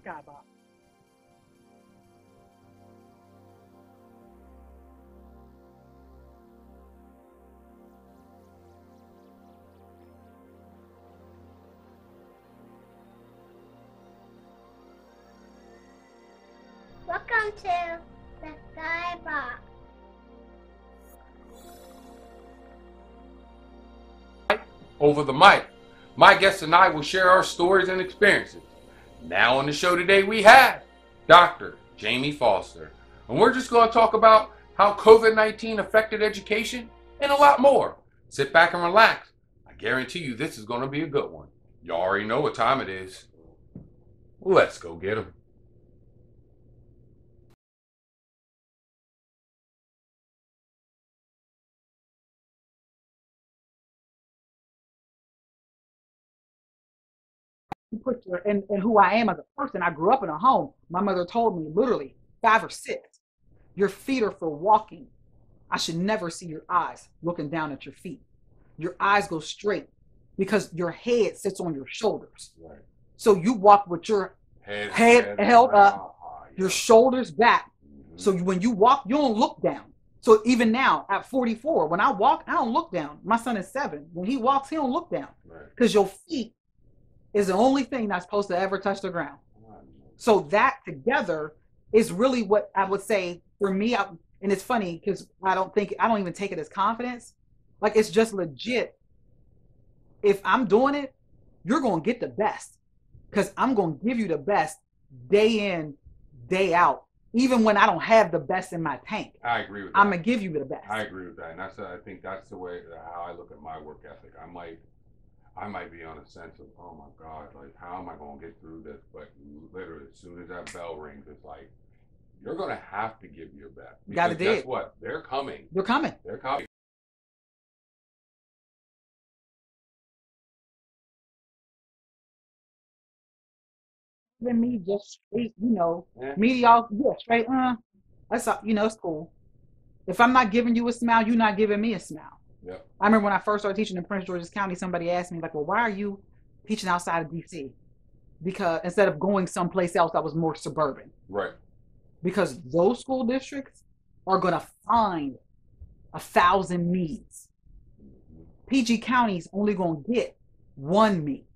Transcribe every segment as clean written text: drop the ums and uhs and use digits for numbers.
SkyBoxx. Welcome to the SkyBoxx. Over the mic. My guest and I will share our stories and experiences. Now on the show today we have Dr. Jaimie Foster. And we're just going to talk about how COVID-19 affected education and a lot more. Sit back and relax. I guarantee you this is going to be a good one. You already know what time it is. Let's go get 'em. You put your and who I am as a person. I grew up in a home. My mother told me literally 5 or 6. Your feet are for walking. I should never see your eyes looking down at your feet. Your eyes go straight because your head sits on your shoulders. Right. So you walk with your head held up, your shoulders back. So when you walk, you don't look down. So even now at 44, when I walk, I don't look down. My son is 7. When he walks, he don't look down because your feet is the only thing that's supposed to ever touch the ground. So that together is really what I would say for me. And it's funny because I don't even take it as confidence. Like, it's just legit. If I'm doing it, you're going to get the best because I'm going to give you the best day in, day out. Even when I don't have the best in my tank, I agree with that. I'm going to give you the best. I agree with that. And I think that's the way how I look at my work ethic. I might be on a sense of, oh my God, like, how am I going to get through this? But literally, as soon as that bell rings, it's like, you're going to have to give your best. Gotta do guess it. what? They're coming. They're coming. They're coming. Than me just straight, Yeah. mediocre, straight, that's all, it's cool. If I'm not giving you a smile, you're not giving me a smile. Yep. I remember when I first started teaching in Prince George's County, somebody asked me, like, well, why are you teaching outside of DC? Because instead of going someplace else that was more suburban. Right. Because those school districts are going to find 1,000 needs. PG County's only going to get 1 need.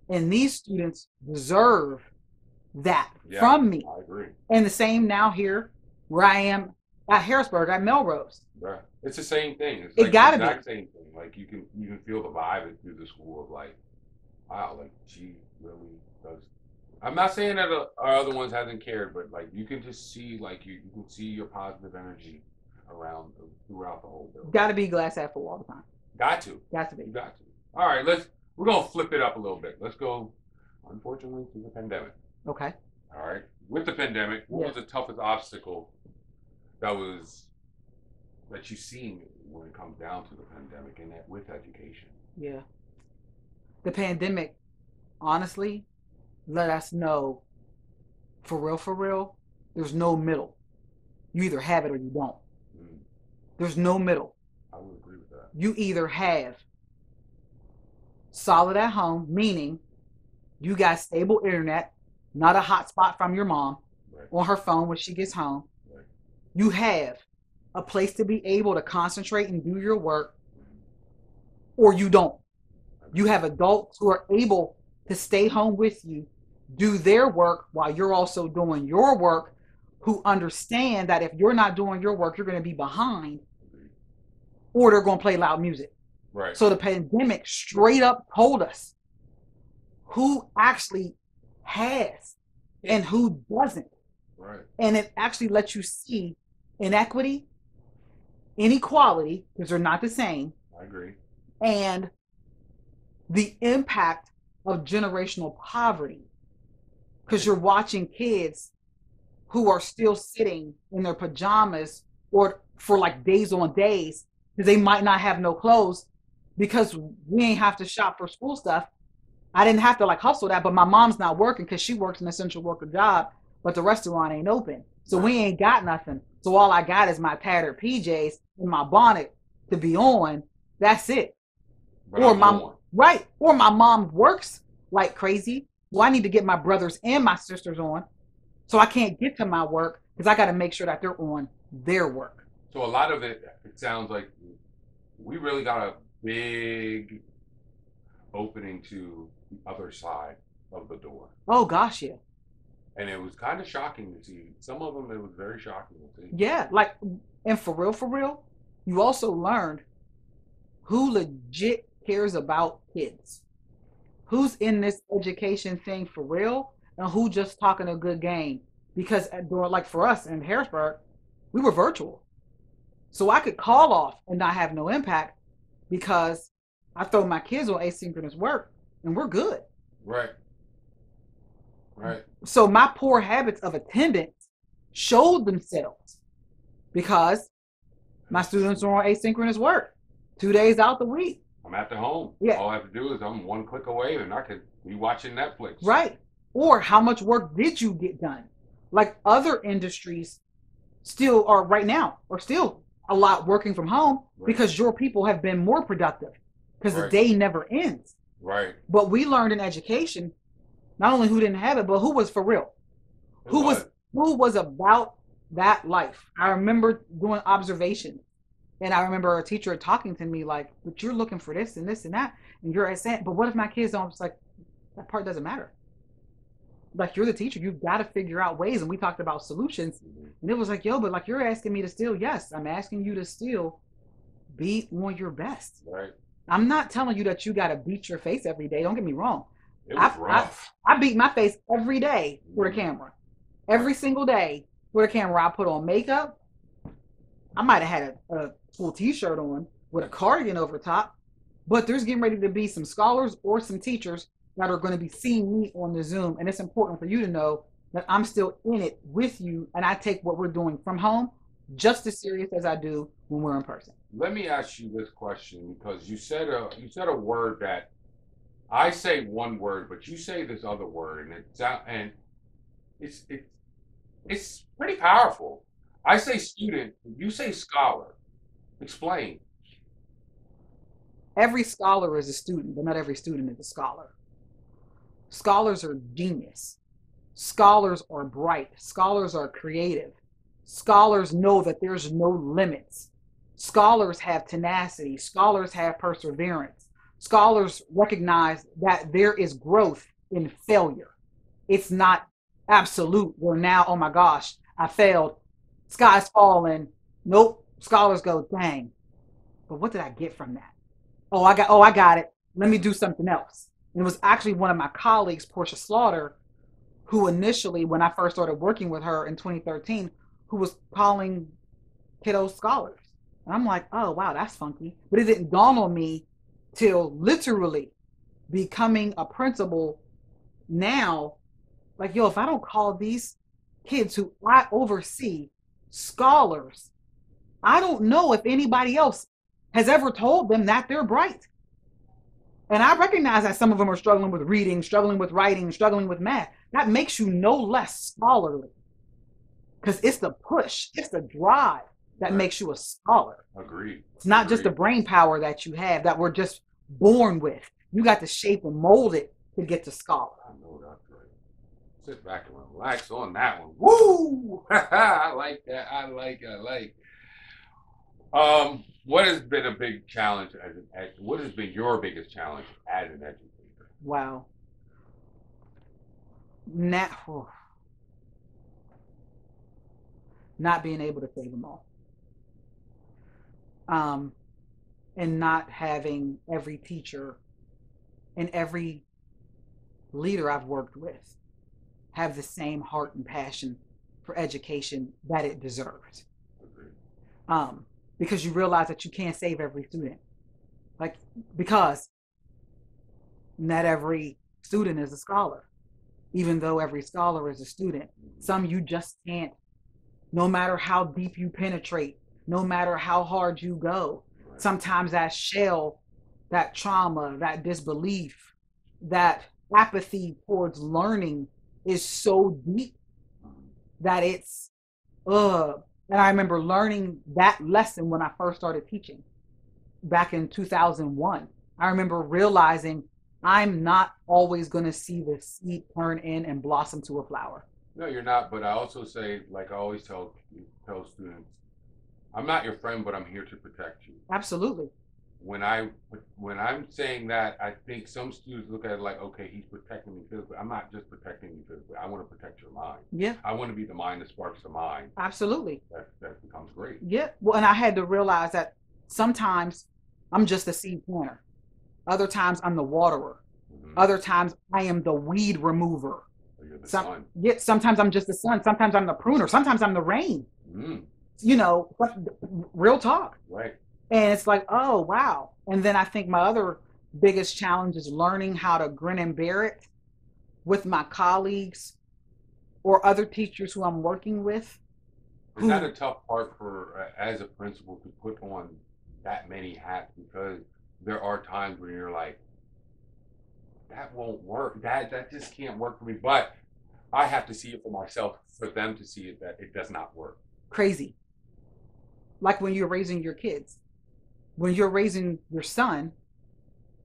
And these students deserve that from me. I agree. And the same now here where I am at Harrisburg, at Melrose. Right. It's the same thing. It's It like gotta the be. exact same thing. Like, you can feel the vibe through the school of, like, wow, like, she really does. I'm not saying that our other ones hasn't cared, but, like, you can just see, like, you can see your positive energy around throughout the whole building. Got to be glass half full all the time. Got to. Got to be. You got to. All right, we're gonna flip it up a little bit. Let's go, unfortunately, to the pandemic. Okay. All right. With the pandemic, what was the toughest obstacle that you've seen when it comes down to the pandemic and that with education? Yeah. The pandemic, honestly, let us know, for real, there's no middle. You either have it or you don't. There's no middle. I would agree with that. You either have solid at home, meaning you got stable internet, not a hotspot from your mom on her phone when she gets home. Right. You have a place to be able to concentrate and do your work, or you don't. You have adults who are able to stay home with you, do their work while you're also doing your work, who understand that if you're not doing your work, you're going to be behind, or they're going to play loud music. Right. So the pandemic straight up told us who actually has and who doesn't. Right. And it actually lets you see inequity, inequality, because they're not the same. I agree. And the impact of generational poverty. Because you're watching kids who are still sitting in their pajamas or for like days on days because they might not have no clothes because we ain't have to shop for school stuff. I didn't have to like hustle that, but my mom's not working because she works an essential worker job, but the restaurant ain't open. So we ain't got nothing. So all I got is my tattered PJs and my bonnet to be on. That's it. But Or my mom works like crazy. Well, I need to get my brothers and my sisters on. So I can't get to my work because I got to make sure that they're on their work. So a lot of it sounds like we really got a big opening to the other side of the door. Oh, gosh, yeah. And it was kind of shocking to see. Some of them, it was very shocking to see. Yeah, like, and for real, you also learned who legit cares about kids. Who's in this education thing for real and who just talking a good game. Because like for us in Harrisburg, we were virtual. So I could call off and not have no impact because I throw my kids on asynchronous work and we're good. Right. Right. So my poor habits of attendance showed themselves because my students are on asynchronous work 2 days out the week. I'm at the home. Yeah. All I have to do is I'm one click away and I could be watching Netflix. Right. Or how much work did you get done? Like other industries still are right now, or still a lot working from home because your people have been more productive because the day never ends. Right. But we learned in education, not only who didn't have it, but who was for real. Who was about that life. I remember doing observations. And I remember a teacher talking to me like, but you're looking for this and this and that. And you're saying, but what if my kids don't? It's like, that part doesn't matter. Like, you're the teacher. You've got to figure out ways. And we talked about solutions. And it was like, yo, but like, you're asking me to still, yes, I'm asking you to still be on your best. Right. I'm not telling you that you got to beat your face every day. Don't get me wrong. It was rough. I beat my face every day for the camera. Every single day for the camera. I put on makeup. I might have had a full t-shirt on with a cardigan over top, but there's getting ready to be some scholars or some teachers that are going to be seeing me on the Zoom. And it's important for you to know that I'm still in it with you. And I take what we're doing from home just as serious as I do when we're in person. Let me ask you this question, because you said a word that I say one word, but you say this other word, and it's pretty powerful. I say student, you say scholar. Explain. Every scholar is a student, but not every student is a scholar. Scholars are genius. Scholars are bright. Scholars are creative. Scholars know that there's no limits. Scholars have tenacity. Scholars have perseverance. Scholars recognize that there is growth in failure. It's not absolute. We're now, oh my gosh, I failed. Sky's falling. Nope. Scholars go, dang, but what did I get from that? Oh, I got it. Let me do something else. And it was actually one of my colleagues, Portia Slaughter, who initially, when I first started working with her in 2013, who was calling kiddos scholars. And I'm like, oh, wow, that's funky. But it didn't dawn on me till literally becoming a principal now. Like, yo, if I don't call these kids who I oversee scholars, I don't know if anybody else has ever told them that they're bright. And I recognize that some of them are struggling with reading, struggling with writing, struggling with math. That makes you no less scholarly. Because it's the push, it's the drive that makes you a scholar. Agreed. It's not just the brain power that you have that we're just born with. You got to shape and mold it to get to scholar. I know that's right. Sit back and relax on that one. Woo! I like that. I like. What has been a big challenge what has been your biggest challenge as an educator? Wow. Not being able to save them all. And not having every teacher and every leader I've worked with have the same heart and passion for education that it deserves. Because you realize that you can't save every student. Because not every student is a scholar. Even though every scholar is a student, some you just can't, no matter how deep you penetrate, no matter how hard you go. Sometimes that shell, that trauma, that disbelief, that apathy towards learning is so deep that it's, And I remember learning that lesson when I first started teaching back in 2001. I remember realizing I'm not always going to see the seed turn in and blossom to a flower. No, you're not. But I also say, like I always tell students, I'm not your friend, but I'm here to protect you. Absolutely. When I'm saying that, I think some students look at it like, okay, he's protecting me physically. I'm not just protecting you physically. I want to protect your mind. Yeah. I want to be the mind that sparks the mind. Absolutely. That becomes great. Yeah. Well, and I had to realize that sometimes I'm just a seed planter. Other times I'm the waterer. Mm-hmm. Other times I am the weed remover. So you're the sun. Yeah. Sometimes I'm just the sun. Sometimes I'm the pruner. Sometimes I'm the rain. Mm. You know, but real talk. Right. And it's like, oh, wow. And then I think my other biggest challenge is learning how to grin and bear it with my colleagues or other teachers who I'm working with. Is that a tough part for, as a principal, to put on that many hats? Because there are times where you're like, that won't work. That just can't work for me. But I have to see it for myself, for them to see it, that it does not work. Crazy. Like when you're raising your kids. When you're raising your son,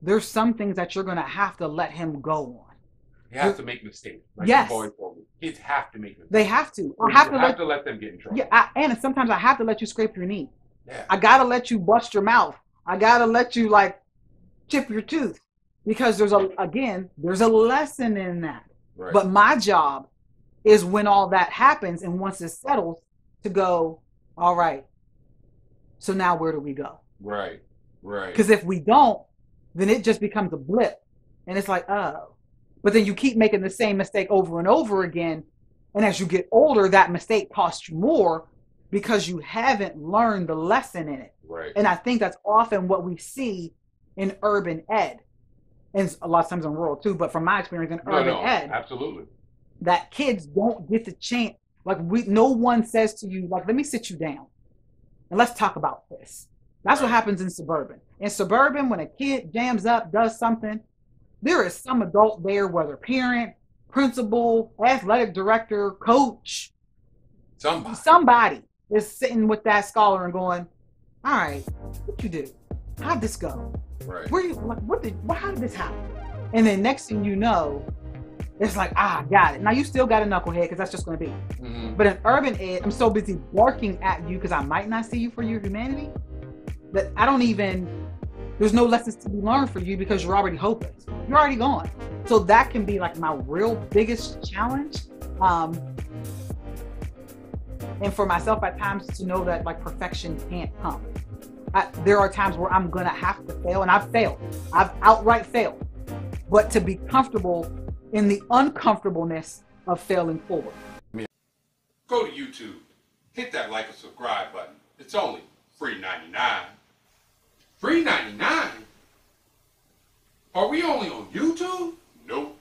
there's some things that you're going to have to let him go on. He has to make mistakes. Like yes. Kids have to make mistakes. They have to. I have to let them get in trouble. Yeah, and sometimes I have to let you scrape your knee. Yeah. I got to let you bust your mouth. I got to let you, like, chip your tooth. Because there's a lesson in that. Right. But my job is when all that happens and once it settles to go, all right, so now where do we go? Right. Because if we don't, then it just becomes a blip. And it's like, oh. But then you keep making the same mistake over and over again. And as you get older, that mistake costs you more because you haven't learned the lesson in it. Right. And I think that's often what we see in urban ed. And a lot of times in rural too, but from my experience in urban ed. Absolutely. That kids don't get the chance. Like no one says to you, like, let me sit you down and let's talk about this. That's what happens in suburban. In suburban, when a kid jams up, does something, there is some adult there, whether parent, principal, athletic director, coach. Somebody is sitting with that scholar and going, all right, what you do? How'd this go? Right. How did this happen? And then next thing you know, it's like, got it. Now you still got a knucklehead because that's just going to be. Mm-hmm. But in urban ed, I'm so busy barking at you because I might not see you for your humanity that there's no lessons to be learned for you because you're already hopeless. You're already gone. So that can be like my real biggest challenge. And for myself at times to know that like perfection can't come. There are times where I'm going to have to fail, and I've failed. I've outright failed. But to be comfortable in the uncomfortableness of failing forward. Go to YouTube. Hit that like and subscribe button. It's only $3.99. $3.99? Are we only on YouTube? Nope.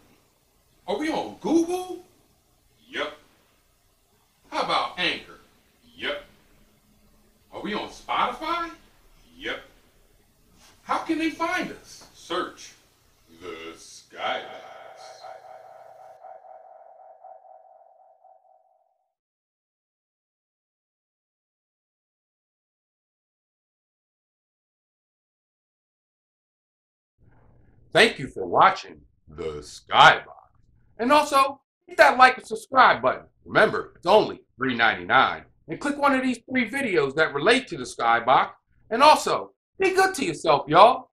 Are we on Google? Yep. How about Anchor? Yep. Are we on Spotify? Yep. How can they find us? Search the SkyBoxx. Thank you for watching the SkyBoxx. And also, hit that like and subscribe button. Remember, it's only $3.99. And click one of these 3 videos that relate to the SkyBoxx. And also, be good to yourself, y'all.